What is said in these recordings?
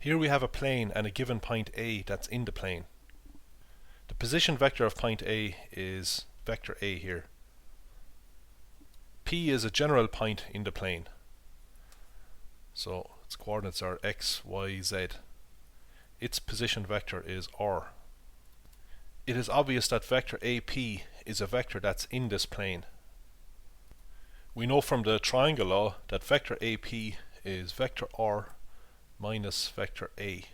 Here we have a plane and a given point A that's in the plane. The position vector of point A is vector A here. P is a general point in the plane. So its coordinates are x, y, z. Its position vector is r. It is obvious that vector AP is a vector that's in this plane. We know from the triangle law that vector AP is vector r minus vector A.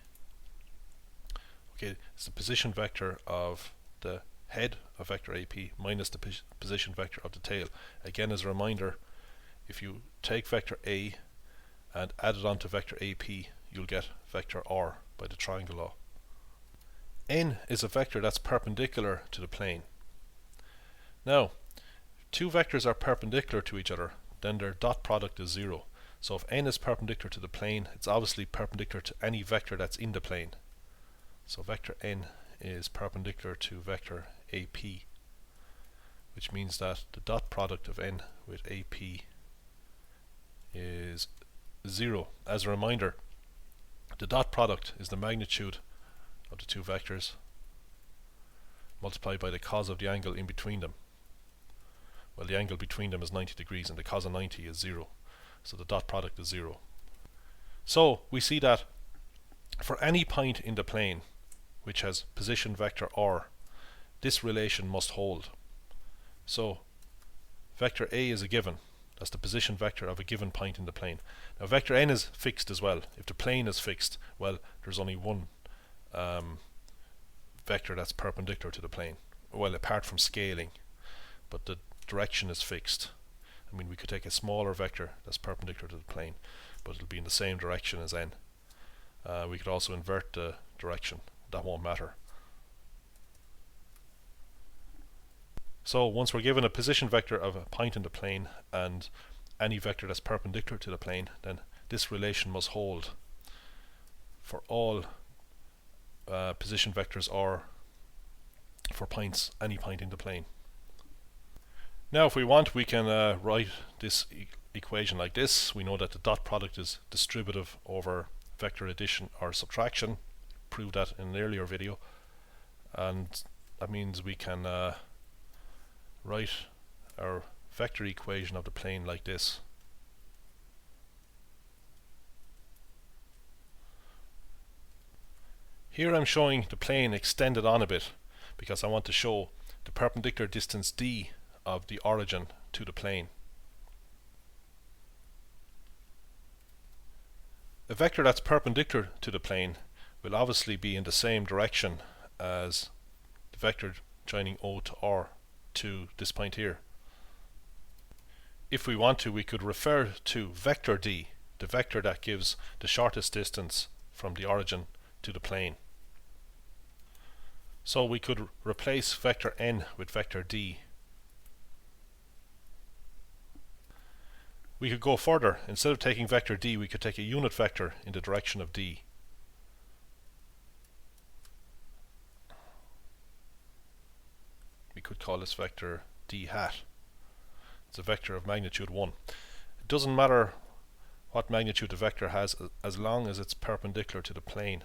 Okay, it's the position vector of the head of vector AP minus the position vector of the tail. Again, as a reminder, if you take vector A and add it onto vector AP, you'll get vector r by the triangle law. N is a vector that's perpendicular to the plane. Now, if two vectors are perpendicular to each other, then their dot product is 0. So if n is perpendicular to the plane, it's obviously perpendicular to any vector that's in the plane. So vector n is perpendicular to vector AP, which means that the dot product of n with AP is 0. As a reminder, the dot product is the magnitude of the two vectors multiplied by the cos of the angle in between them. Well, the angle between them is 90 degrees and the cos of 90 is 0. So the dot product is 0. So we see that for any point in the plane which has position vector r, this relation must hold. So vector A is a given. That's the position vector of a given point in the plane. Now vector n is fixed as well. If the plane is fixed, well, there's only one vector that's perpendicular to the plane. Well, apart from scaling, but the direction is fixed. I mean, we could take a smaller vector that's perpendicular to the plane, but it'll be in the same direction as n. We could also invert the direction. That won't matter. So once we're given a position vector of a point in the plane and any vector that's perpendicular to the plane, then this relation must hold for all position vectors or for points, any point in the plane. Now if we want, we can write this equation like this. We know that the dot product is distributive over vector addition or subtraction. Proved that in an earlier video, and that means we can write our vector equation of the plane like this. Here I'm showing the plane extended on a bit because I want to show the perpendicular distance d of the origin to the plane. A vector that's perpendicular to the plane will obviously be in the same direction as the vector joining O to R to this point here. If we want to, we could refer to vector d, the vector that gives the shortest distance from the origin to the plane. So we could replace vector n with vector d. We could go further. Instead of taking vector d, we could take a unit vector in the direction of d. We could call this vector d hat. It's a vector of magnitude 1. It doesn't matter what magnitude the vector has as long as it's perpendicular to the plane.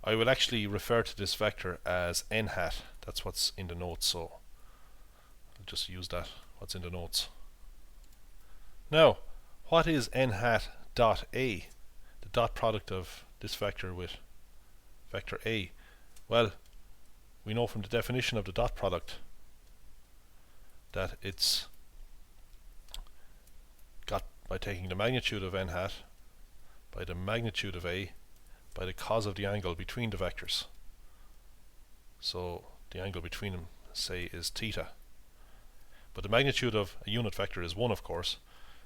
I will actually refer to this vector as n hat. That's what's in the notes, so I'll just use that, what's in the notes. Now, what is n hat dot a, the dot product of this vector with vector a? Well, we know from the definition of the dot product that it's got by taking the magnitude of n hat by the magnitude of a by the cos of the angle between the vectors. So the angle between them, say, is theta. But the magnitude of a unit vector is 1, of course,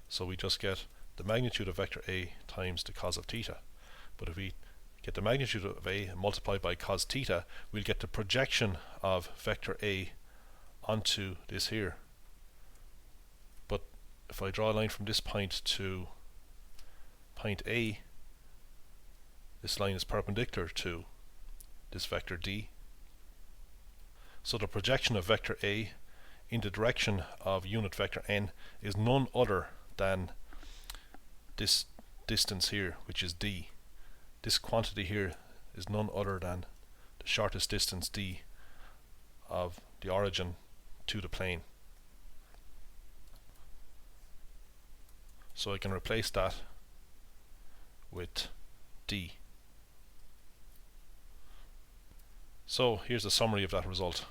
so we just get the magnitude of vector a times the cos of theta. But if we get the magnitude of a multiplied by cos theta, we'll get the projection of vector a onto this here. But if I draw a line from this point to point A, this line is perpendicular to this vector d. So the projection of vector a in the direction of unit vector n is none other than this distance here, which is d. This quantity here is none other than the shortest distance d of the origin to the plane. So I can replace that with d. So here's a summary of that result.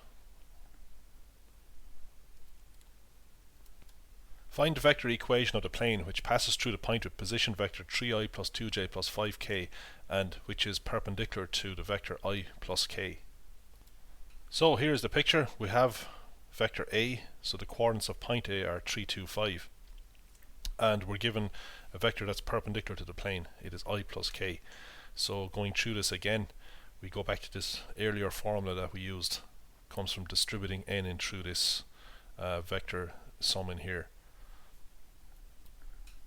Find the vector equation of the plane which passes through the point with position vector 3i plus 2j plus 5k and which is perpendicular to the vector I plus k. So here's the picture. We have vector A, so the coordinates of point A are 3, 2, 5, and we're given a vector that's perpendicular to the plane. It is I plus k. So going through this again, we go back to this earlier formula that we used. It comes from distributing n in through this vector sum in here.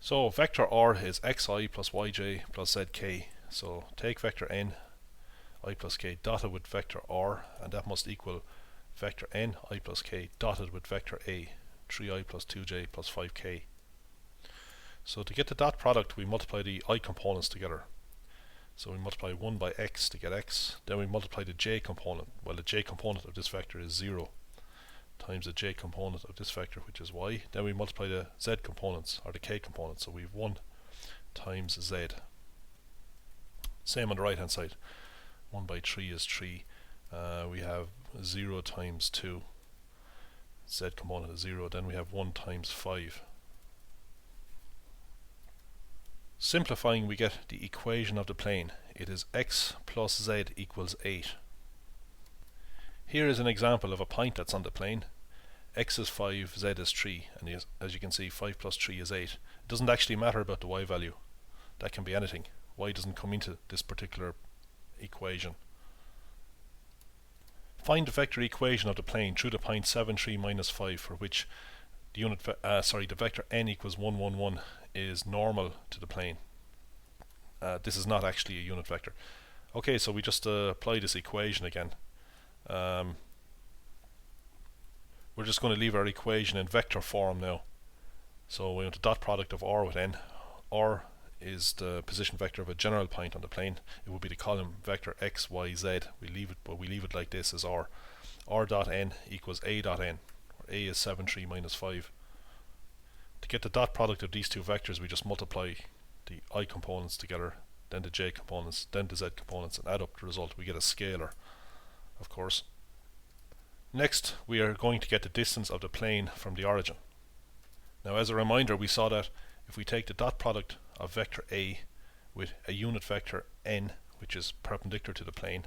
So vector r is xi plus yj plus zk. So take vector n, I plus k dotted with vector r, and that must equal vector n I plus k dotted with vector a, 3i plus 2j plus 5k. So to get the dot product, we multiply the I components together. So we multiply 1 by x to get x, then we multiply the j component. Well, the j component of this vector is 0 times the j component of this vector, which is y. Then we multiply the z components, or the k components, so we have 1 times z. Same on the right hand side. 1 by 3 is 3. We have 0 times 2. Z component is 0. Then we have 1 times 5. Simplifying, we get the equation of the plane. It is x plus z equals 8. Here is an example of a point that's on the plane. X is 5, z is 3, and as you can see, 5 plus 3 is 8. It doesn't actually matter about the y value. That can be anything. Y doesn't come into this particular equation. Find the vector equation of the plane through the point 7, 3, minus 5, for which the vector n equals 1, 1, 1 is normal to the plane. This is not actually a unit vector. Okay, so we just apply this equation again. We're just going to leave our equation in vector form now. So we want the dot product of r with n. R is the position vector of a general point on the plane. It would be the column vector x, y, z. We leave it like this as r. R dot n equals a dot n, where a is 7, 3, minus 5. To get the dot product of these two vectors, we just multiply the I components together, then the j components, then the z components, and add up the result. We get a scalar, of course. Next, we are going to get the distance of the plane from the origin. Now, as a reminder, we saw that if we take the dot product of vector A with a unit vector n, which is perpendicular to the plane,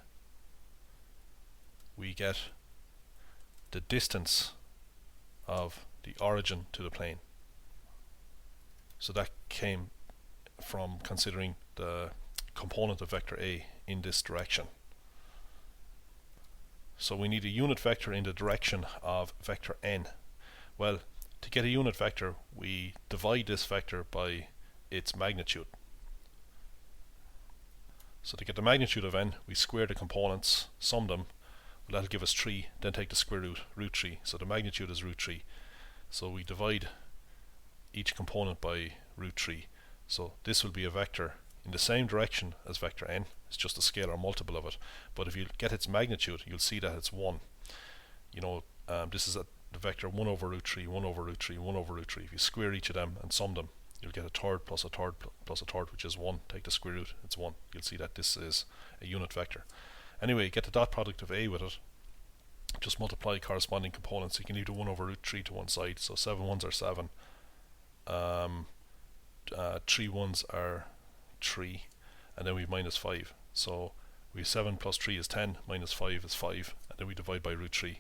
we get the distance of the origin to the plane. So that came from considering the component of vector A in this direction. So we need a unit vector in the direction of vector n. Well, to get a unit vector, we divide this vector by its magnitude. So to get the magnitude of n, we square the components, sum them. Well, that'll give us 3, then take the square root, root 3. So the magnitude is root 3. So we divide each component by root 3. So this will be a vector in the same direction as vector n. It's just a scalar multiple of it. But if you get its magnitude, you'll see that it's 1. You know, this is the vector 1 over root 3, 1 over root 3, 1 over root 3. If you square each of them and sum them, you'll get a third plus a third plus a third, which is 1. Take the square root, it's 1. You'll see that this is a unit vector. Anyway, get the dot product of A with it. Just multiply corresponding components. You can leave the 1 over root 3 to one side. So 7 ones are 7. 3 ones are 3. And then we have minus 5. So we have 7 plus 3 is 10, minus 5 is 5. And then we divide by root 3.